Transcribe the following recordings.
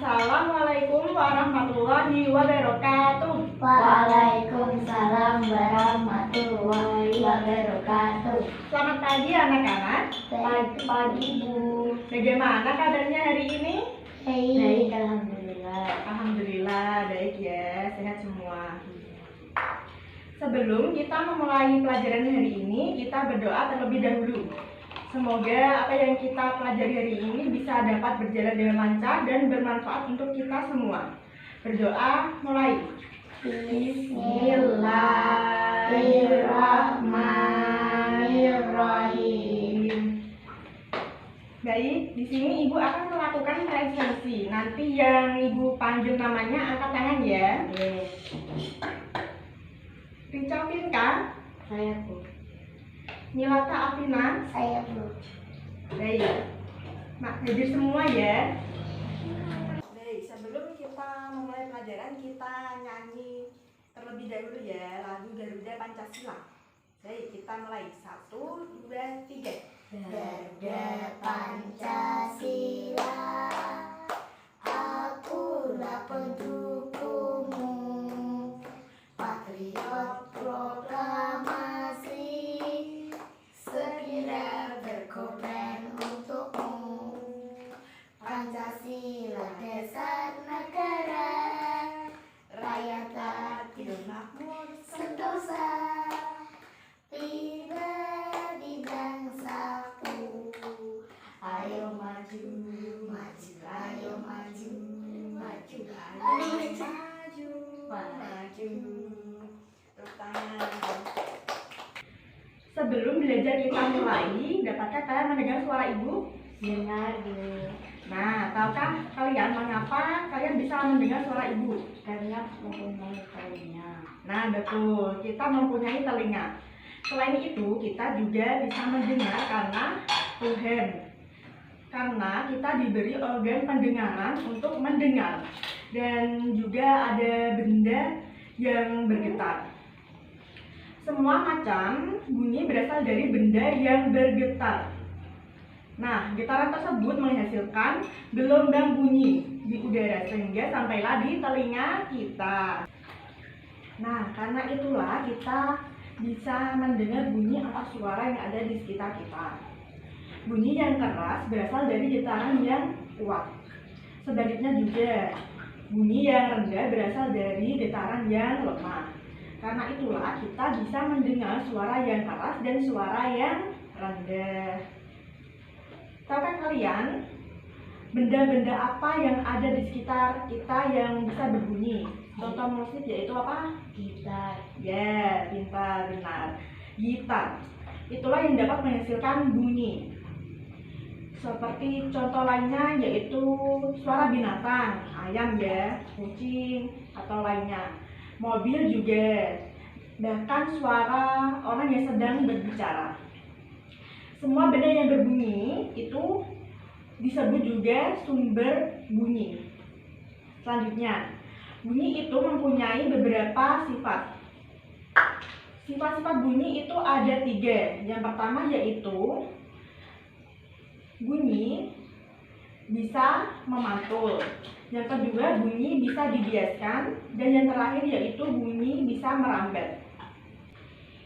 Assalamualaikum warahmatullahi wabarakatuh. Waalaikumsalam warahmatullahi wabarakatuh. Selamat pagi anak-anak. Pagi Bu. Bagaimana kabarnya hari ini? Baik, alhamdulillah. Alhamdulillah baik ya, sehat semua. Sebelum kita memulai pelajaran hari ini, kita berdoa terlebih dahulu. Semoga apa yang kita pelajari hari ini bisa dapat berjalan dengan lancar dan bermanfaat untuk kita semua. Berdoa mulai. Bismillahirrahmanirrahim. Baik, di sini Ibu akan melakukan presensi. Nanti yang Ibu panggil namanya angkat tangan ya. Rica Pinka. Saya Bu. Nilata Afina. Saya Bu. Baik, hadir semua ya. Baik, sebelum kita memulai pelajaran, kita nyanyi terlebih dahulu ya lagu Garuda Pancasila. Baik, kita mulai. 1, 2, 3. Garuda Pancasila, akulah pendukungmu, patriot proklamasi, sekira berkorban untukmu. Pancasila dasar negara, rakyat adil makmur sentosa, tiba di bangsaku. Ayo maju, maju, ayo maju, maju, ayo maju, maju. Tepuk tangan. Sebelum belajar kita mulai, dapatkah kalian mendengar suara Ibu? Dengar Bu. Nah, tahukah kalian mengapa kalian bisa mendengar suara Ibu? Karena mempunyai telinga. Nah, betul, kita mempunyai telinga. Selain itu, kita juga bisa mendengar karena Tuhan. Karena kita diberi organ pendengaran untuk mendengar. Dan juga ada benda yang bergetar. Semua macam bunyi berasal dari benda yang bergetar. Nah, getaran tersebut menghasilkan gelombang bunyi di udara sehingga sampailah di telinga kita. Nah, karena itulah kita bisa mendengar bunyi atau suara yang ada di sekitar kita. Bunyi yang keras berasal dari getaran yang kuat. Sebaliknya juga, bunyi yang rendah berasal dari getaran yang lemah. Karena itulah kita bisa mendengar suara yang keras dan suara yang rendah. Tahukah kalian benda-benda apa yang ada di sekitar kita yang bisa berbunyi? Contoh musik yaitu apa? Gitar. Ya, pintar, benar. Gitar. Itulah yang dapat menghasilkan bunyi. Seperti contoh lainnya yaitu suara binatang, ayam ya, kucing, atau lainnya. Mobil juga. Bahkan suara orang yang sedang berbicara. Semua benda yang berbunyi itu disebut juga sumber bunyi. Selanjutnya, bunyi itu mempunyai beberapa sifat. Sifat-sifat bunyi itu ada 3. Yang pertama yaitu bunyi bisa memantul. Yang kedua, bunyi bisa dibiaskan. Dan yang terakhir yaitu bunyi bisa merambat.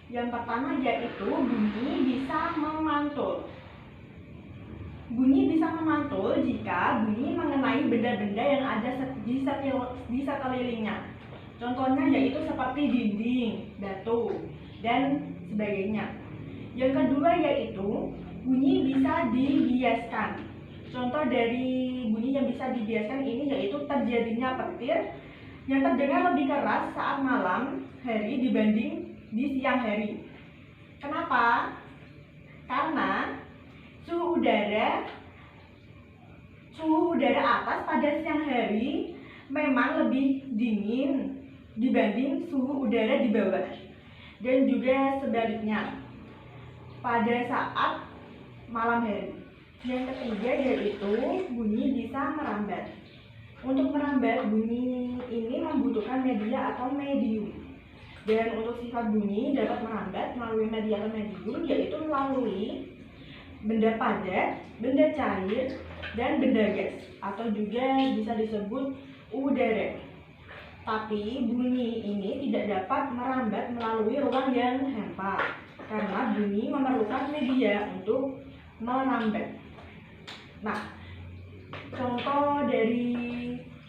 Yang pertama yaitu bunyi bisa memantul. Bunyi bisa memantul jika bunyi mengenai benda-benda yang ada di sekelilingnya. Contohnya yaitu seperti dinding, batu, dan sebagainya. Yang kedua yaitu bunyi bisa dibiaskan. Contoh dari bunyi yang bisa dibiaskan ini yaitu terjadinya petir yang terdengar lebih keras saat malam hari dibanding di siang hari. Kenapa? Karena suhu udara atas pada siang hari memang lebih dingin dibanding suhu udara di bawah. Dan juga sebaliknya pada saat malam hari. Yang ketiga yaitu bunyi bisa merambat. Untuk merambat, bunyi ini membutuhkan media atau medium. Dan untuk sifat bunyi dapat merambat melalui media atau medium yaitu melalui benda padat, benda cair, dan benda gas atau juga bisa disebut udara. Tapi bunyi ini tidak dapat merambat melalui ruang yang hampa karena bunyi memerlukan media untuk merambat. Nah, contoh dari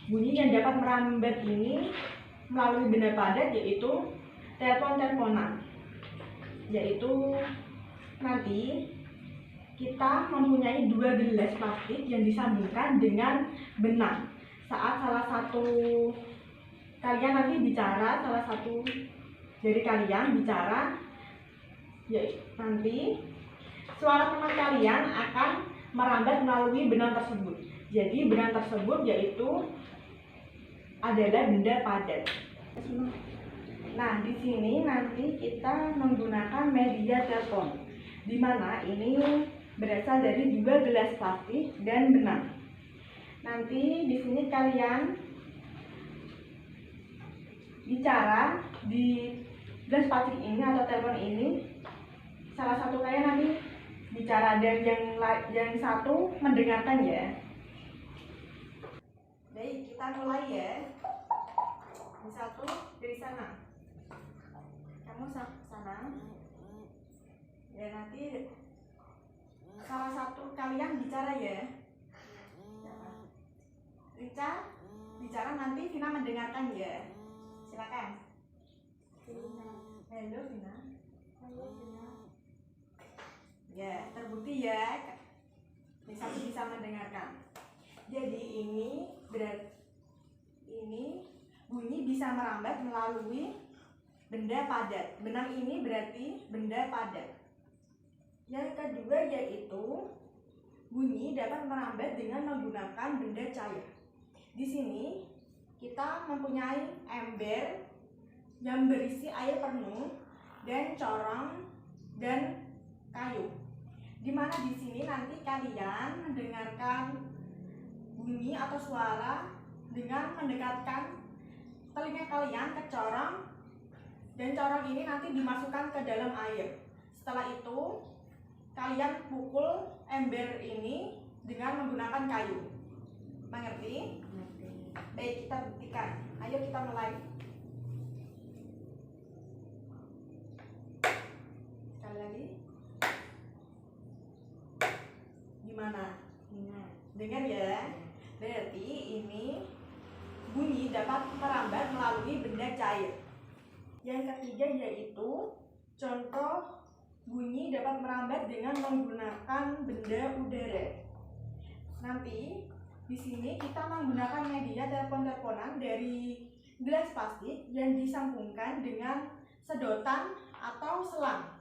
bunyi yang dapat merambat ini melalui benda padat yaitu telepon-teleponan. Yaitu nanti kita mempunyai dua gelas plastik yang disambungkan dengan benang. Saat salah satu kalian nanti bicara, salah satu dari kalian bicara, ya nanti suara teman kalian akan merambat melalui benang tersebut. Jadi benang tersebut yaitu adalah benda padat. Nah, di sini nanti kita menggunakan media telepon, di mana ini berasal dari dua gelas plastik dan benang. Nanti di sini kalian bicara di gelas plastik ini atau telepon ini. Salah satu kalian nanti bicara dan yang satu mendengarkan ya. Baik, kita mulai ya. Yang satu dari sana. Kamu sana. Ya, nanti salah satu kalian bicara ya. Rica bicara, nanti Vina mendengarkan ya. Silakan. Halo Vina. Ya, terbukti ya. Yang satu bisa mendengarkan. Jadi ini bunyi bisa merambat melalui benda padat. Benang ini berarti benda padat. Yang kedua yaitu bunyi dapat merambat dengan menggunakan benda cair. Di sini kita mempunyai ember yang berisi air penuh dan corong dan kayu. Dimana di sini nanti kalian mendengarkan bunyi atau suara dengan mendekatkan telinga kalian ke corong, dan corong ini nanti dimasukkan ke dalam air. Setelah itu kalian pukul ember ini dengan menggunakan kayu. Mengerti? Baik, kita buktikan. Ayo kita mulai. Sekali lagi. Gimana? Dengar ya. Berarti ini bunyi dapat merambat melalui benda cair. Yang ketiga yaitu contoh bunyi dapat merambat dengan menggunakan benda udara. Nanti di sini kita menggunakan media telepon-teleponan dari gelas plastik yang disambungkan dengan sedotan atau selang.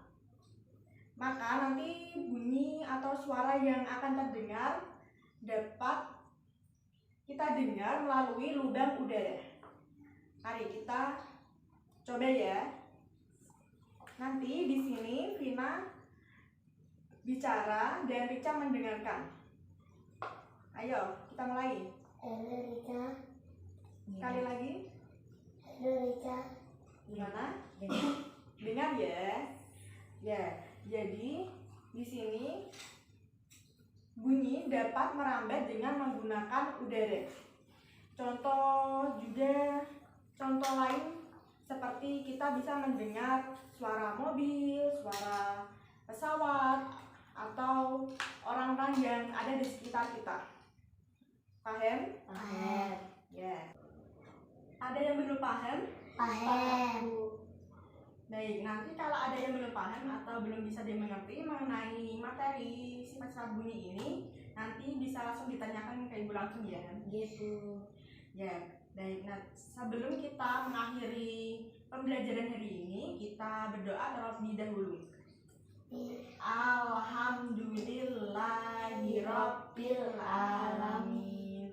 Maka nanti bunyi atau suara yang akan terdengar dapat kita dengar melalui lubang udara. Mari kita coba ya. Nanti di sini Vina bicara dan Rica mendengarkan. Ayo, kita mulai. Halo Rica. Sekali lagi. Halo Rica. Gimana? Dengar ya. Ya, jadi di sini bunyi dapat merambat dengan menggunakan udara. Contoh lain seperti kita bisa mendengar suara mobil, suara pesawat, atau orang-orang yang ada di sekitar kita. Paham? Paham. Ya. Ada yang belum paham? Paham. Baik, nanti kalau ada yang belum paham atau belum bisa dimengerti mengenai materi sifat sifat bunyi ini, nanti bisa langsung ditanyakan ke ibu langsung ya. Gitu. Ya, baik. Nah, sebelum kita mengakhiri pembelajaran hari ini, kita berdoa terlebih dahulu. Alhamdulillahirabbil alamin.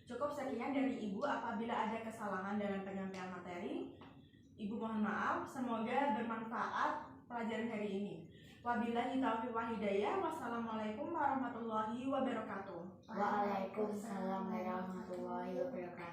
Cukup sekian dari Ibu. Apabila ada kesalahan dalam penyampaian materi, Ibu mohon maaf. Semoga bermanfaat pelajaran hari ini. Wabillahi taufiq wal hidayah. Wassalamualaikum warahmatullahi wabarakatuh. Waalaikumsalam warahmatullahi wabarakatuh.